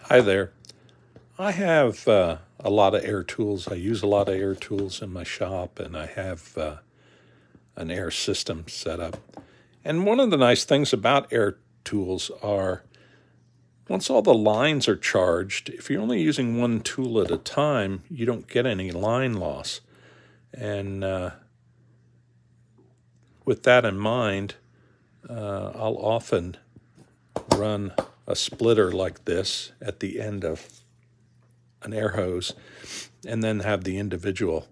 Hi there. I have a lot of air tools. I use a lot of air tools in my shop, and I have an air system set up. And one of the nice things about air tools are once all the lines are charged, if you're only using one tool at a time, you don't get any line loss. And with that in mind, I'll often run a splitter like this at the end of an air hose and then have the individual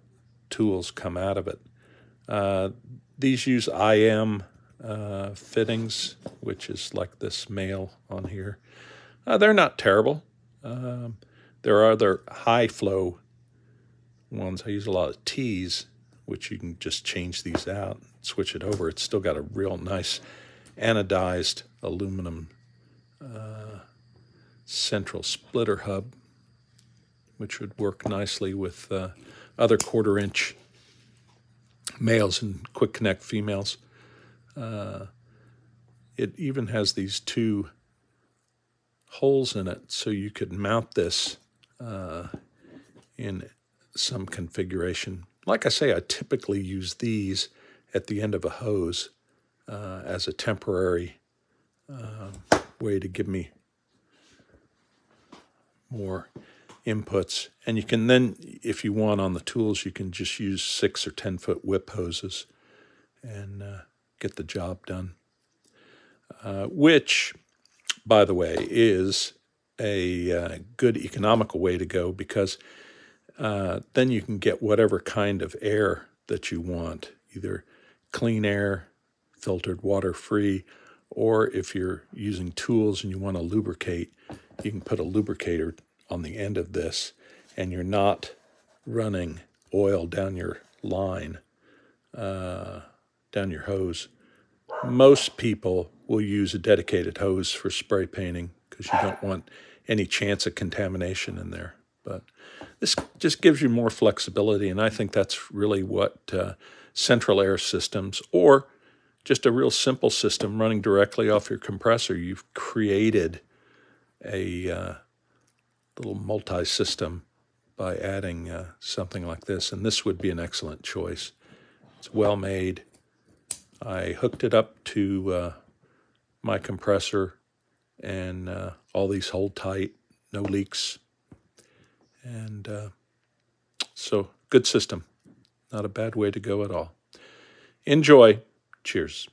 tools come out of it. These use IM fittings, which is like this male on here. They're not terrible. There are other high flow ones. I use a lot of T's, which you can just change these out, switch it over. It's still got a real nice anodized aluminum central splitter hub, which would work nicely with other 1/4-inch males and quick connect females. It even has these two holes in it, so you could mount this in some configuration. Like I say, I typically use these at the end of a hose as a temporary way to give me more inputs. And you can then, if you want on the tools, you can just use 6 or 10-foot whip hoses and get the job done. Which, by the way, is a good economical way to go, because then you can get whatever kind of air that you want, either clean air, filtered water-free, or if you're using tools and you want to lubricate, you can put a lubricator on the end of this, and you're not running oil down your line, down your hose. Most people will use a dedicated hose for spray painting because you don't want any chance of contamination in there. But this just gives you more flexibility, and I think that's really what central air systems, or just a real simple system running directly off your compressor, you've created a little multi-system by adding something like this, and this would be an excellent choice. It's well made. I hooked it up to my compressor, and all these hold tight, no leaks, and so good system. Not a bad way to go at all. Enjoy. Cheers.